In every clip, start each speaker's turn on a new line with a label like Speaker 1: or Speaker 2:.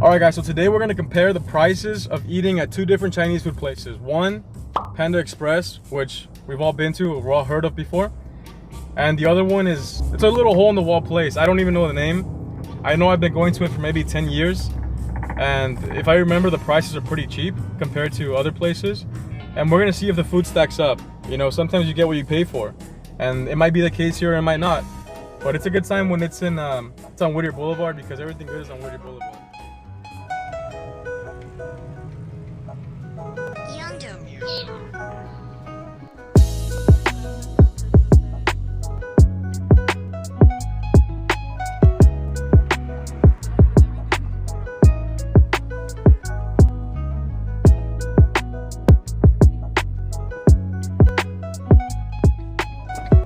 Speaker 1: Alright guys, so today we're going to compare the prices of eating at two different Chinese food places. One, Panda Express, which we've all been to, we've all heard of before. And the other one is, it's a little hole in the wall place. I don't even know the name. I know I've been going to it for maybe 10 years. And if I remember, the prices are pretty cheap compared to other places. And we're going to see if the food stacks up. You know, sometimes you get what you pay for. And it might be the case here, it might not. But it's a good time when it's on Whittier Boulevard, because everything good is on Whittier Boulevard.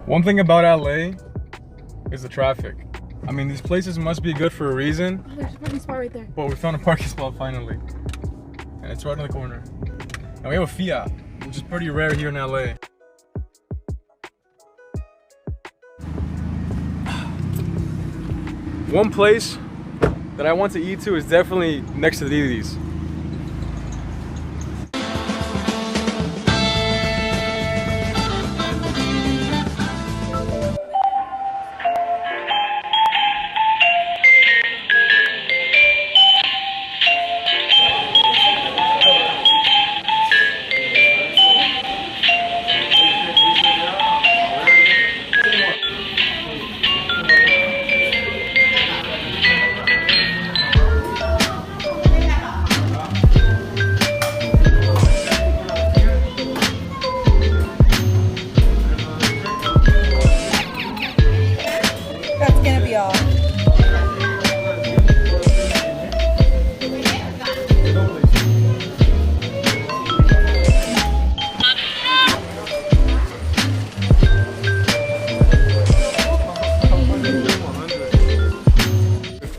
Speaker 1: One thing about LA is the traffic. I mean, these places must be good for a reason.
Speaker 2: Oh, there's a parking spot right there.
Speaker 1: But we found a parking spot finally. And it's right in the corner. And we have a Fiat, which is pretty rare here in LA. One place that I want to eat to is definitely next to these.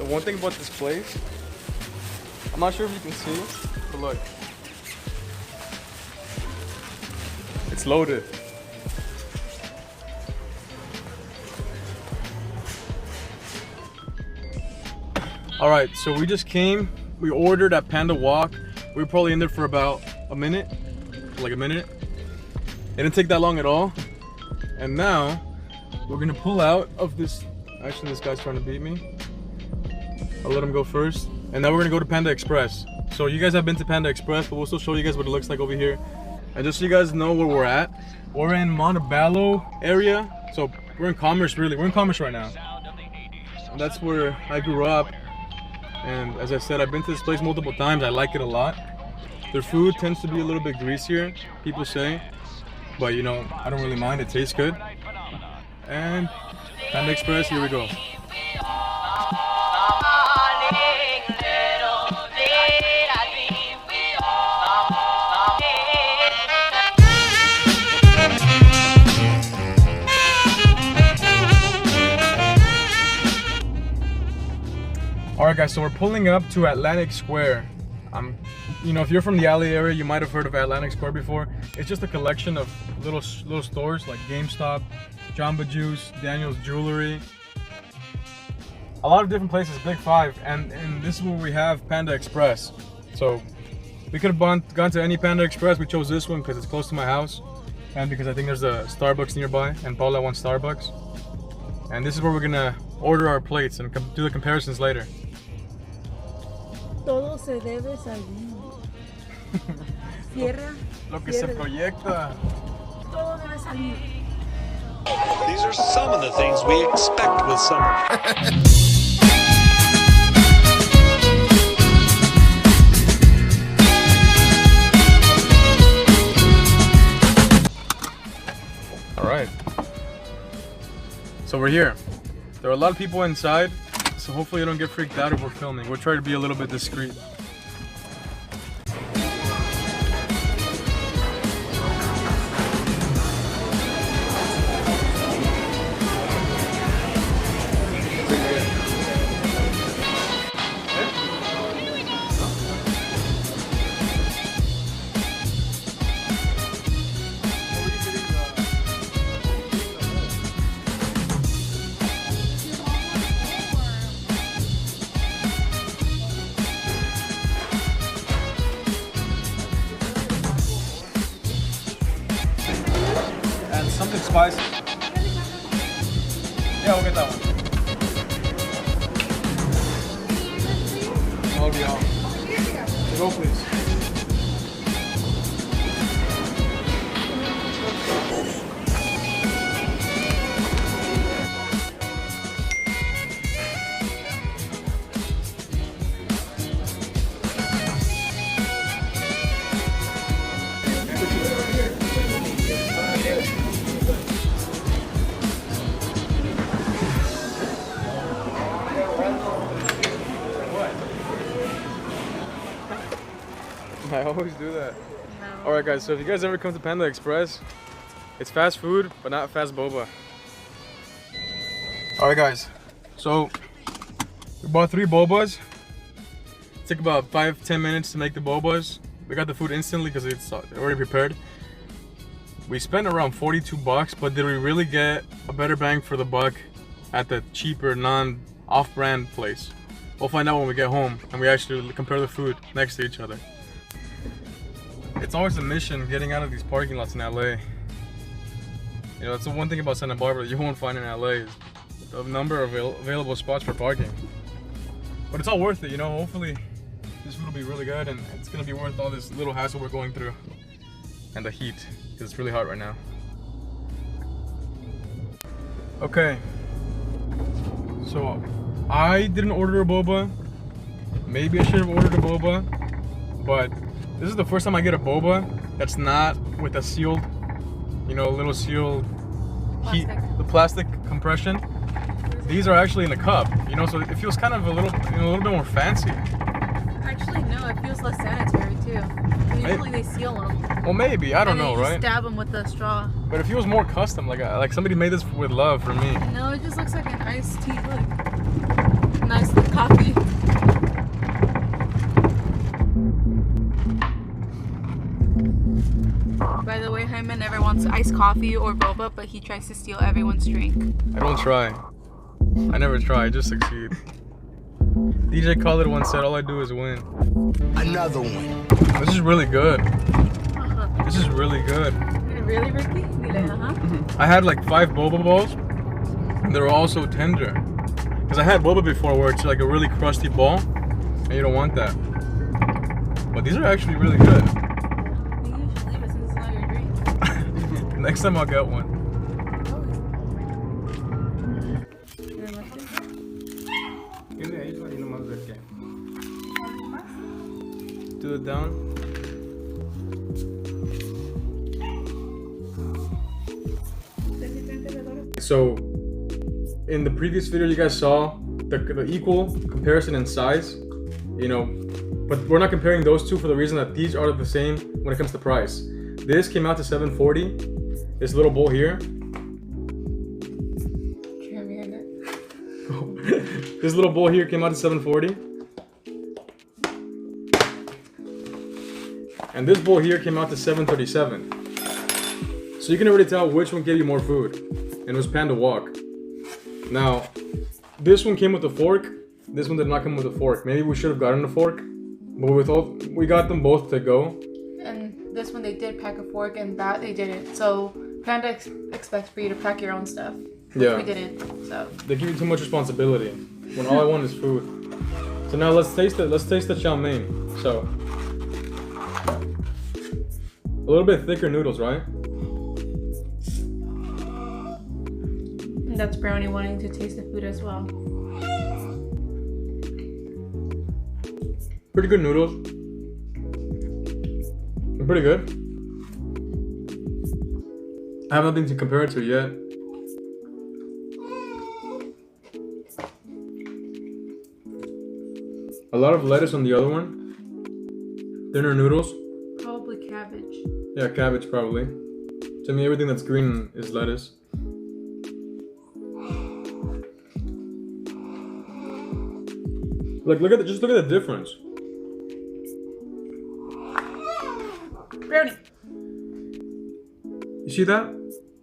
Speaker 1: One thing about this place, I'm not sure if you can see, but look, it's loaded. All right, so we just came, we ordered at Panda Wok. We were probably in there for about a minute, like a minute. It didn't take that long at all. And now we're gonna pull out of this. Actually, this guy's trying to beat me. I'll let him go first. And now we're gonna go to Panda Express. So you guys have been to Panda Express, but we'll still show you guys what it looks like over here. And just so you guys know where we're at, we're in Montebello area. So we're in Commerce, really. We're in Commerce right now. And that's where I grew up. And as I said, I've been to this place multiple times. I like it a lot. Their food tends to be a little bit greasier, people say. But you know, I don't really mind, it tastes good. And Panda Express, here we go. Alright guys, so we're pulling up to Atlantic Square. You know, if you're from the LA area, you might have heard of Atlantic Square before. It's just a collection of little stores like GameStop, Jamba Juice, Daniel's Jewelry. A lot of different places, Big Five, and this is where we have Panda Express. So we could have gone to any Panda Express. We chose this one because it's close to my house and because I think there's a Starbucks nearby and Paula wants Starbucks. And this is where we're gonna order our plates and do the comparisons later.
Speaker 2: Todo se debe salir. Cierra.
Speaker 1: Lo que se proyecta.
Speaker 2: Todo debe salir.
Speaker 3: These are some of the things we expect with summer.
Speaker 1: All right. So we're here. There are a lot of people inside. So hopefully you don't get freaked out if we're filming. We'll try to be a little bit discreet. spicy. Yeah, we'll get that one. I'll be on. Go, please. I always do that.
Speaker 2: No.
Speaker 1: Alright guys, so if you guys ever come to Panda Express, it's fast food, but not fast boba. Alright guys, so we bought 3 bobas. It took about 5-10 minutes to make the bobas. We got the food instantly because it's already prepared. We spent around 42 bucks, but did we really get a better bang for the buck at the cheaper, non-off-brand place? We'll find out when we get home and we actually compare the food next to each other. It's always a mission getting out of these parking lots in LA. You know, that's the one thing about Santa Barbara that you won't find in LA is the number of available spots for parking. But it's all worth it, you know. Hopefully this food will be really good and it's gonna be worth all this little hassle we're going through and the heat, because it's really hot right now. Okay, so I didn't order a boba. Maybe I should have ordered a boba, but this is the first time I get a boba that's not with a sealed, you know, a little sealed heat, the plastic compression. These are actually in a cup, you know, so it feels kind of a little, you know, a little bit more fancy.
Speaker 2: Actually, no, it feels less sanitary too. Usually they seal them.
Speaker 1: Well, maybe, I don't know,
Speaker 2: you
Speaker 1: right?
Speaker 2: Stab them with the straw.
Speaker 1: But it feels more custom, like somebody made this with love for me.
Speaker 2: No, it just looks like an iced tea, look. Nice coffee. By the way, Jaime never wants iced coffee or boba, but he tries to steal everyone's drink.
Speaker 1: I don't try. I never try, I just succeed. DJ Khaled once said, all I do is win.
Speaker 4: Another one.
Speaker 1: This is really good. This is really good.
Speaker 2: Really, Ricky?
Speaker 1: I had like 5 boba balls, and they were all so tender. Because I had boba before where it's like a really crusty ball, and you don't want that. But these are actually really good.
Speaker 2: I think you should leave it since it's not your drink.
Speaker 1: Next time I'll get one. Do it down. So, in the previous video you guys saw the equal comparison in size, you know, but we're not comparing those two for the reason that these are the same when it comes to price. This came out to $7.40. This little bowl here. This little bowl here came out to $7.40. And this bowl here came out to $7.37. So you can already tell which one gave you more food. And it was Panda Wok. Now, this one came with a fork. This one did not come with a fork. Maybe we should have gotten a fork. But we got them both to go.
Speaker 2: And this one they did pack a fork, and that they didn't. So Panda expects for you to pack your own stuff.
Speaker 1: Yeah.
Speaker 2: We didn't. So
Speaker 1: they give you too much responsibility when all I want is food. So now let's taste it. Let's taste the chow mein. So a little bit thicker noodles, right?
Speaker 2: And that's Brownie wanting to taste the food as well.
Speaker 1: Pretty good noodles. They're pretty good. I have nothing to compare it to yet. A lot of lettuce on the other one. Thinner noodles.
Speaker 2: Probably cabbage.
Speaker 1: Yeah, cabbage probably. To me, everything that's green is lettuce. Like, just look at the difference.
Speaker 2: Brownie.
Speaker 1: You see that?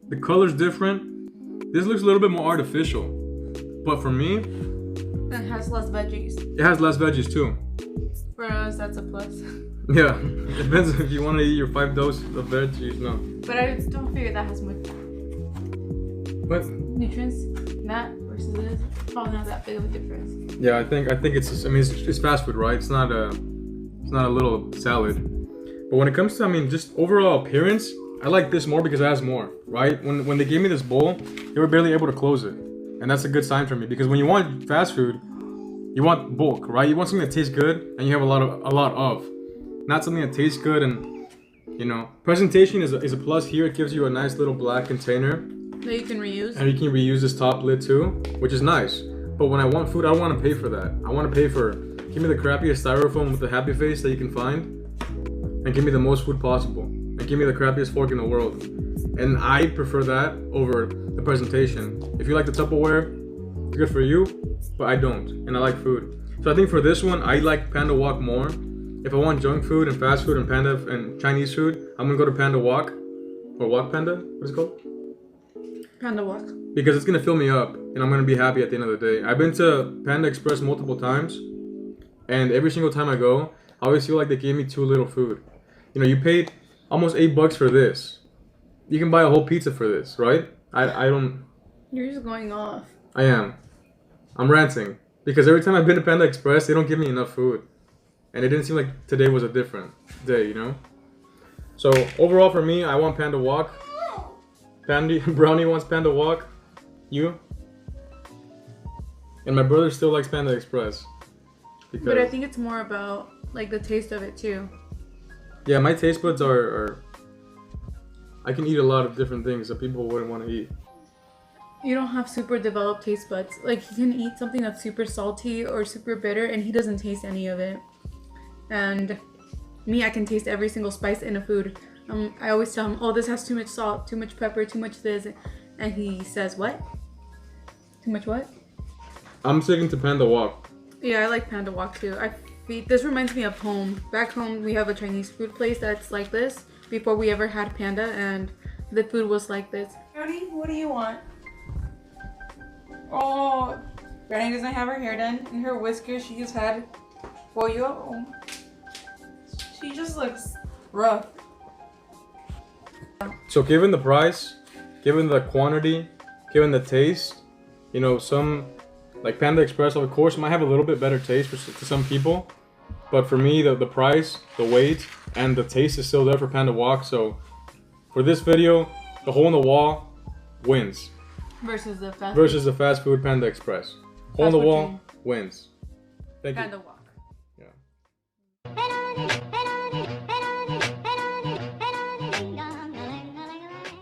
Speaker 1: The color's different. This looks a little bit more artificial. But for me,
Speaker 2: It has less veggies.
Speaker 1: it has less veggies too.
Speaker 2: For us, that's a plus.
Speaker 1: Yeah, it depends if you want to eat your 5 doses of veggies, no.
Speaker 2: But I don't figure that has much.
Speaker 1: What?
Speaker 2: nutrients, that versus this, probably not that big of a difference.
Speaker 1: Yeah, I think it's just, I mean it's fast food, right? It's not a little salad. But when it comes to, I mean, just overall appearance, I like this more because it has more, right? When they gave me this bowl, they were barely able to close it. And that's a good sign for me because when you want fast food, you want bulk, right? You want something that tastes good and you have a lot of. Not something that tastes good and, you know, presentation is a plus here. It gives you a nice little black container.
Speaker 2: That you can reuse.
Speaker 1: And you can reuse this top lid too, which is nice. But when I want food, I want to pay for that. I want to pay for, give me the crappiest styrofoam with the happy face that you can find. And give me the most food possible. And give me the crappiest fork in the world. And I prefer that over the presentation. If you like the Tupperware, good for you, but I don't. And I like food. So I think for this one, I like Panda Wok more. If I want junk food and fast food and Panda and Chinese food, I'm gonna go to Panda Wok. Or Wok Panda, what is it called?
Speaker 2: Panda Wok.
Speaker 1: Because it's gonna fill me up and I'm gonna be happy at the end of the day. I've been to Panda Express multiple times. And every single time I go, I always feel like they gave me too little food. You know, you paid almost $8 for this. You can buy a whole pizza for this, right? I don't...
Speaker 2: You're just going off.
Speaker 1: I am. I'm ranting. Because every time I've been to Panda Express, they don't give me enough food. And it didn't seem like today was a different day, you know? So, overall for me, I want Panda Wok. Brownie wants Panda Wok. You? And my brother still likes Panda Express. Because...
Speaker 2: But I think it's more about, like, the taste of it, too.
Speaker 1: Yeah, my taste buds are... I can eat a lot of different things that people wouldn't want to eat.
Speaker 2: You don't have super developed taste buds. Like, he can eat something that's super salty or super bitter and he doesn't taste any of it. And me, I can taste every single spice in a food. I always tell him, oh, this has too much salt, too much pepper, too much this. And he says, what? Too much what?
Speaker 1: I'm sticking to Panda Wok.
Speaker 2: Yeah, I like Panda Wok too. This reminds me of home. Back home, we have a Chinese food place that's like this. Before we ever had Panda, and the food was like this.
Speaker 5: Brownie, what do you want? Oh, Brownie doesn't have her hair done, and her whiskers she just had for you. Oh. She just looks rough.
Speaker 1: So given the price, given the quantity, given the taste, you know, some like Panda Express of course might have a little bit better taste to some people, but for me the price, the weight, and the taste is still there for Panda Wok. So for this video, the hole in the wall wins
Speaker 2: Versus the fast
Speaker 1: food Panda Express. Hole in the wall wins. Thank you.
Speaker 2: Panda Wok.